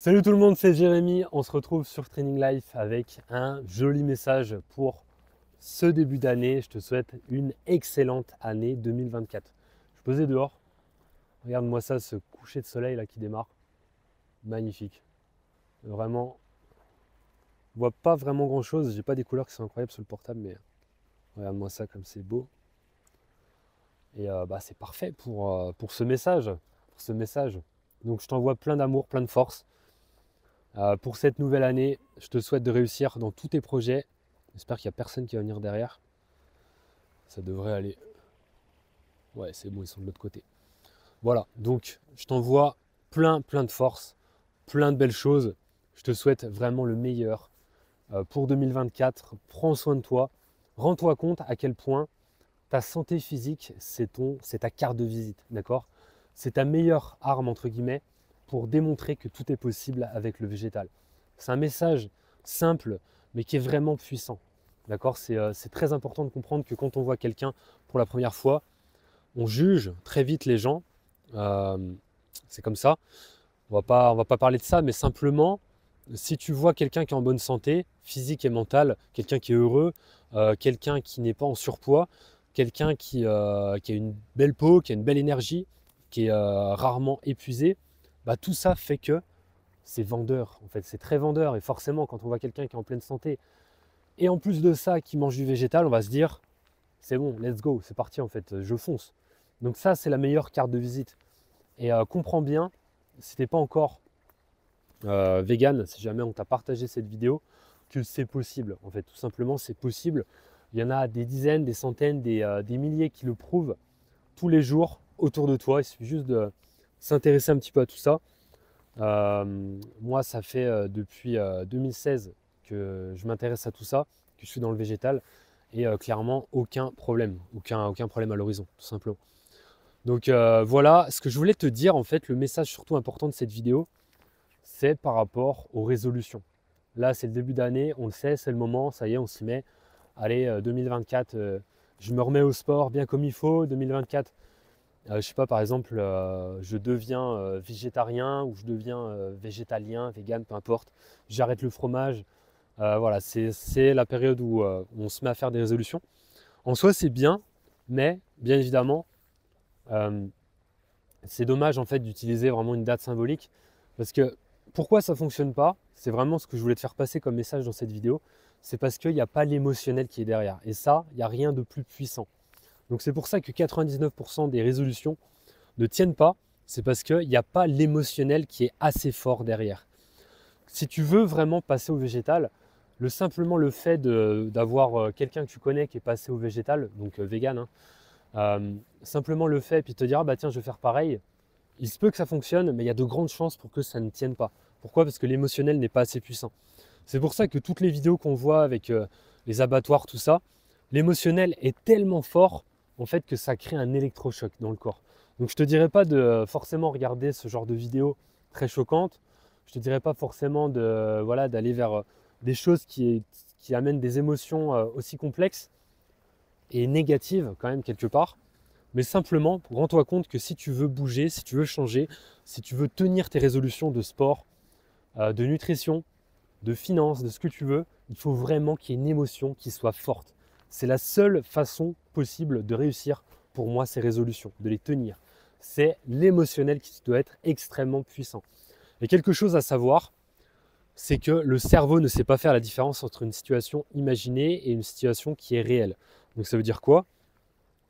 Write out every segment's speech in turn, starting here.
Salut tout le monde, c'est Jérémy. On se retrouve sur Training Life avec un joli message pour ce début d'année. Je te souhaite une excellente année 2024. Je suis posé dehors. Regarde-moi ça, ce coucher de soleil là qui démarre. Magnifique. Vraiment, je vois pas vraiment grand chose. J'ai pas des couleurs qui sont incroyables sur le portable, mais regarde-moi ça comme c'est beau. Et c'est parfait pour ce message. Donc je t'envoie plein d'amour, plein de force. Pour cette nouvelle année, je te souhaite de réussir dans tous tes projets. J'espère qu'il n'y a personne qui va venir derrière. Ça devrait aller. Ouais, c'est bon, ils sont de l'autre côté. Voilà, donc je t'envoie plein de force, plein de belles choses. Je te souhaite vraiment le meilleur pour 2024. Prends soin de toi. Rends-toi compte à quel point ta santé physique, c'est ta carte de visite, d'accord? C'est ta meilleure arme, entre guillemets, pour démontrer que tout est possible avec le végétal. C'est un message simple, mais qui est vraiment puissant. D'accord? C'est très important de comprendre que quand on voit quelqu'un pour la première fois, on juge très vite les gens. C'est comme ça. On va pas parler de ça, mais simplement, si tu vois quelqu'un qui est en bonne santé, physique et mentale, quelqu'un qui est heureux, quelqu'un qui n'est pas en surpoids, quelqu'un qui a une belle peau, qui a une belle énergie, qui est rarement épuisé, tout ça fait que c'est vendeur. En fait, c'est très vendeur. Et forcément, quand on voit quelqu'un qui est en pleine santé, et en plus de ça, qui mange du végétal, on va se dire, c'est bon, let's go, c'est parti en fait, je fonce. Donc ça, c'est la meilleure carte de visite. Et comprends bien, si tu n'es pas encore vegan, si jamais on t'a partagé cette vidéo, que c'est possible. En fait, tout simplement, c'est possible. Il y en a des dizaines, des centaines, des milliers qui le prouvent tous les jours autour de toi. Il suffit juste de s'intéresser un petit peu à tout ça. Moi, ça fait depuis 2016 que je m'intéresse à tout ça, que je suis dans le végétal. Et clairement, aucun problème à l'horizon, tout simplement. Donc voilà, ce que je voulais te dire, en fait, le message surtout important de cette vidéo, c'est par rapport aux résolutions. Là, c'est le début d'année, on le sait, c'est le moment, ça y est, on s'y met. Allez, 2024, je me remets au sport bien comme il faut. 2024, je sais pas, par exemple, je deviens végétarien ou je deviens végétalien, vegan, peu importe. J'arrête le fromage. Voilà, c'est la période où on se met à faire des résolutions. En soi, c'est bien, mais bien évidemment, c'est dommage en fait d'utiliser vraiment une date symbolique parce que pourquoi ça ne fonctionne pas, c'est vraiment ce que je voulais te faire passer comme message dans cette vidéo, c'est parce qu'il n'y a pas l'émotionnel qui est derrière. Et ça, il n'y a rien de plus puissant. Donc c'est pour ça que 99% des résolutions ne tiennent pas, c'est parce qu'il n'y a pas l'émotionnel qui est assez fort derrière. Si tu veux vraiment passer au végétal, simplement le fait d'avoir quelqu'un que tu connais qui est passé au végétal, donc vegan, hein, simplement le fait, puis te dire, ah bah tiens, je vais faire pareil, il se peut que ça fonctionne, mais il y a de grandes chances pour que ça ne tienne pas. Pourquoi? Parce que l'émotionnel n'est pas assez puissant. C'est pour ça que toutes les vidéos qu'on voit avec les abattoirs, tout ça, l'émotionnel est tellement fort en fait que ça crée un électrochoc dans le corps. Donc je ne te dirais pas de forcément regarder ce genre de vidéos très choquantes. Je ne te dirais pas forcément d'aller vers des choses qui amènent des émotions aussi complexes et négatives quand même quelque part. Mais simplement, rends-toi compte que si tu veux bouger, si tu veux changer, si tu veux tenir tes résolutions de sport, de nutrition, de finances, de ce que tu veux, il faut vraiment qu'il y ait une émotion qui soit forte. C'est la seule façon possible de réussir pour moi ces résolutions, de les tenir. C'est l'émotionnel qui doit être extrêmement puissant. Et quelque chose à savoir, c'est que le cerveau ne sait pas faire la différence entre une situation imaginée et une situation qui est réelle. Donc ça veut dire quoi?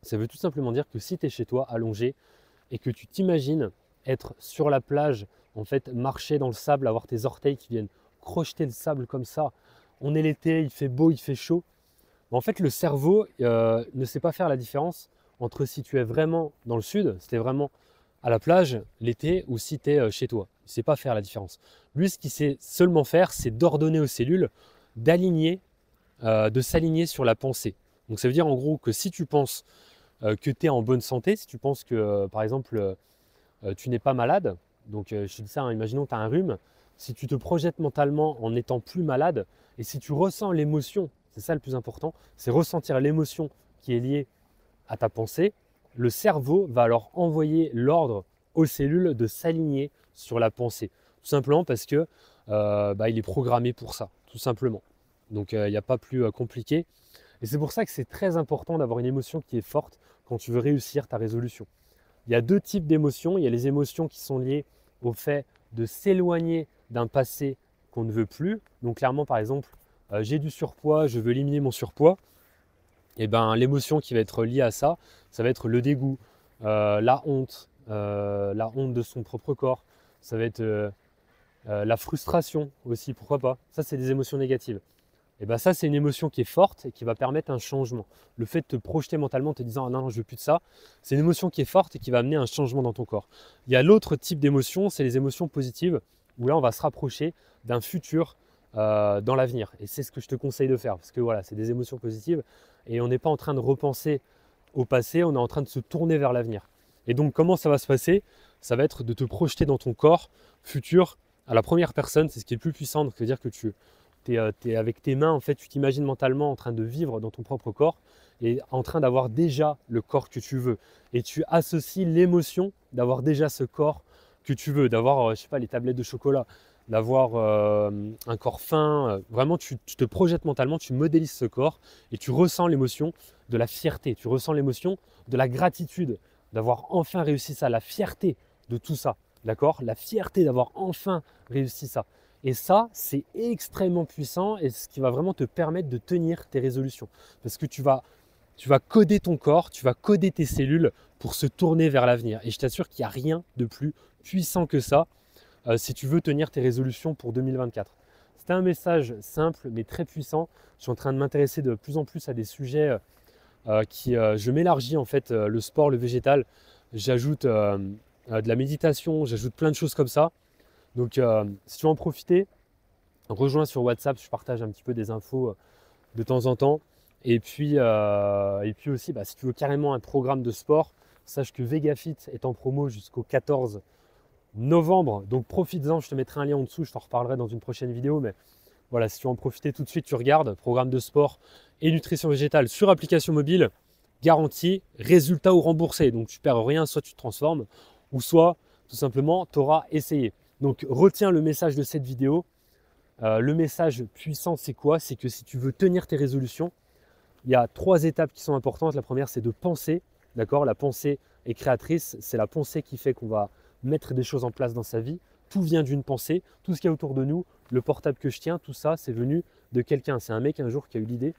Ça veut tout simplement dire que si tu es chez toi allongé et que tu t'imagines être sur la plage, en fait marcher dans le sable, avoir tes orteils qui viennent crocheter le sable comme ça, on est l'été, il fait beau, il fait chaud. En fait, le cerveau ne sait pas faire la différence entre si tu es vraiment dans le sud, si tu es vraiment à la plage l'été ou si tu es chez toi. Il ne sait pas faire la différence. Lui, ce qu'il sait seulement faire, c'est d'ordonner aux cellules d'aligner, de s'aligner sur la pensée. Donc ça veut dire en gros que si tu penses que tu es en bonne santé, si tu penses que par exemple tu n'es pas malade, donc je te dis ça, hein, imaginons que tu as un rhume, si tu te projettes mentalement en étant plus malade et si tu ressens l'émotion, c'est ça le plus important, c'est ressentir l'émotion qui est liée à ta pensée, le cerveau va alors envoyer l'ordre aux cellules de s'aligner sur la pensée. Tout Tout simplement parce que il est programmé pour ça, tout simplement. Donc il n'y a pas plus compliqué. Et c'est pour ça que c'est très important d'avoir une émotion qui est forte quand tu veux réussir ta résolution. Il y a deux types d'émotions. Il y a les émotions qui sont liées au fait de s'éloigner d'un passé qu'on ne veut plus. Donc clairement, par exemple, j'ai du surpoids, je veux éliminer mon surpoids. Et ben l'émotion qui va être liée à ça, ça va être le dégoût, la honte de son propre corps. Ça va être la frustration aussi, pourquoi pas. Ça, c'est des émotions négatives. Et bien ça, c'est une émotion qui est forte et qui va permettre un changement. Le fait de te projeter mentalement en te disant « Ah non, je veux plus de ça », c'est une émotion qui est forte et qui va amener un changement dans ton corps. Il y a l'autre type d'émotion, c'est les émotions positives, où là, on va se rapprocher d'un futur dans l'avenir. Et c'est ce que je te conseille de faire, parce que voilà, c'est des émotions positives et on n'est pas en train de repenser au passé, on est en train de se tourner vers l'avenir. Et donc, comment ça va se passer? Ça va être de te projeter dans ton corps futur à la première personne, c'est ce qui est le plus puissant, donc c'est-à-dire que tu es avec tes mains, en fait, tu t'imagines mentalement en train de vivre dans ton propre corps et en train d'avoir déjà le corps que tu veux. Et tu associes l'émotion d'avoir déjà ce corps que tu veux, d'avoir, je sais pas, les tablettes de chocolat, d'avoir un corps fin. Vraiment, tu te projettes mentalement, tu modélises ce corps et tu ressens l'émotion de la fierté, tu ressens l'émotion de la gratitude, d'avoir enfin réussi ça, la fierté de tout ça, d'accord? La fierté d'avoir enfin réussi ça. Et ça, c'est extrêmement puissant et ce qui va vraiment te permettre de tenir tes résolutions. Parce que tu vas coder ton corps, tu vas coder tes cellules pour se tourner vers l'avenir. Et je t'assure qu'il n'y a rien de plus puissant que ça si tu veux tenir tes résolutions pour 2024. C'était un message simple mais très puissant. Je suis en train de m'intéresser de plus en plus à des sujets je m'élargis en fait, le sport, le végétal. J'ajoute de la méditation, j'ajoute plein de choses comme ça. Donc, si tu veux en profiter, rejoins sur WhatsApp, je partage un petit peu des infos de temps en temps. Et puis aussi, si tu veux carrément un programme de sport, sache que VegaFit est en promo jusqu'au 14 novembre. Donc, profites-en, je te mettrai un lien en dessous, je t'en reparlerai dans une prochaine vidéo. Mais voilà, si tu veux en profiter tout de suite, tu regardes. Programme de sport et nutrition végétale sur application mobile, garantie, résultat ou remboursé. Donc, tu perds rien, soit tu te transformes, ou soit tout simplement, tu auras essayé. Donc retiens le message de cette vidéo. Le message puissant, c'est quoi? C'est que si tu veux tenir tes résolutions, il y a 3 étapes qui sont importantes. La première, c'est de penser. D'accord? La pensée est créatrice. C'est la pensée qui fait qu'on va mettre des choses en place dans sa vie. Tout vient d'une pensée. Tout ce qu'il y a autour de nous, le portable que je tiens, tout ça, c'est venu de quelqu'un. C'est un mec un jour qui a eu l'idée.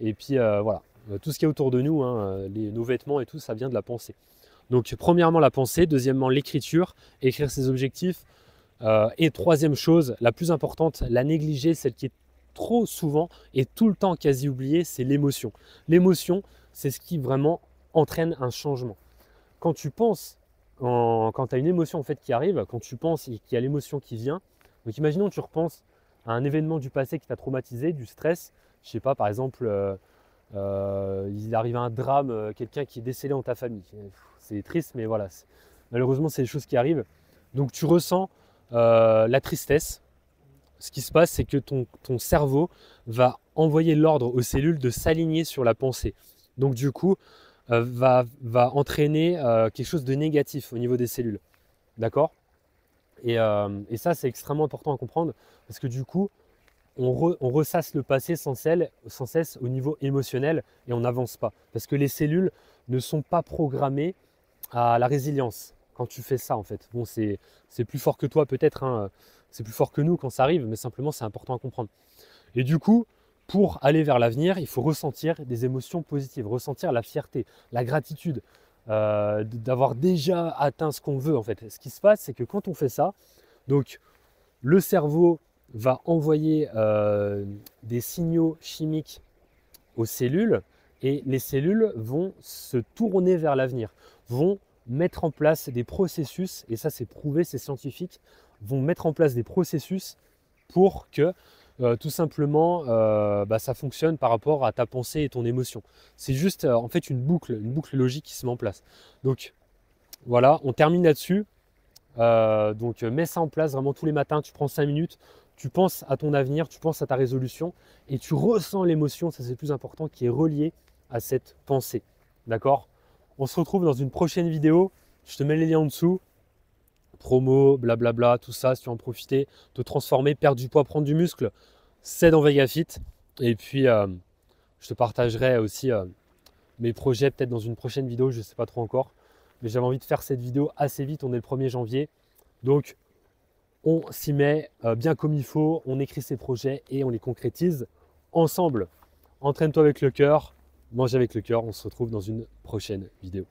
Et puis voilà, tout ce qu'il y a autour de nous, nos vêtements et tout, ça vient de la pensée. Donc premièrement la pensée, deuxièmement l'écriture, écrire ses objectifs. Et troisième chose, la plus importante, la négliger, celle qui est trop souvent et tout le temps quasi oubliée, c'est l'émotion. L'émotion, c'est ce qui vraiment entraîne un changement. Quand tu penses, quand tu as une émotion en fait qui arrive, quand tu penses et qu'il y a l'émotion qui vient, donc imaginons que tu repenses à un événement du passé qui t'a traumatisé, du stress, je sais pas, par exemple, il arrive un drame, quelqu'un qui est décédé dans ta famille. C'est triste, mais voilà, malheureusement, c'est des choses qui arrivent. Donc tu ressens la tristesse. Ce qui se passe, c'est que ton cerveau va envoyer l'ordre aux cellules de s'aligner sur la pensée. Donc du coup, va entraîner quelque chose de négatif au niveau des cellules. D'accord? Et ça, c'est extrêmement important à comprendre parce que du coup, on ressasse le passé sans cesse au niveau émotionnel et on n'avance pas. Parce que les cellules ne sont pas programmées à la résilience quand tu fais ça en fait. Bon, c'est plus fort que toi peut-être, hein. C'est plus fort que nous quand ça arrive, mais simplement c'est important à comprendre. Et du coup, pour aller vers l'avenir, il faut ressentir des émotions positives, ressentir la fierté, la gratitude, d'avoir déjà atteint ce qu'on veut en fait. Ce qui se passe, c'est que quand on fait ça, donc le cerveau va envoyer des signaux chimiques aux cellules et les cellules vont se tourner vers l'avenir, vont mettre en place des processus, et ça c'est prouvé, c'est scientifique, vont mettre en place des processus pour que tout simplement ça fonctionne par rapport à ta pensée et ton émotion. C'est juste en fait une boucle logique qui se met en place. Donc voilà, on termine là-dessus. Donc mets ça en place vraiment tous les matins, tu prends 5 minutes, tu penses à ton avenir, tu penses à ta résolution et tu ressens l'émotion, ça c'est le plus important, qui est relié à cette pensée. D'accord? On se retrouve dans une prochaine vidéo, je te mets les liens en dessous. promo, blablabla, tout ça, si tu veux en profiter, te transformer, perdre du poids, prendre du muscle, c'est dans VegaFit. Et puis, je te partagerai aussi mes projets peut-être dans une prochaine vidéo, je ne sais pas trop encore. Mais j'avais envie de faire cette vidéo assez vite, on est le 1er janvier. Donc, on s'y met bien comme il faut, on écrit ses projets et on les concrétise ensemble. Entraîne-toi avec le cœur, mange avec le cœur, on se retrouve dans une prochaine vidéo.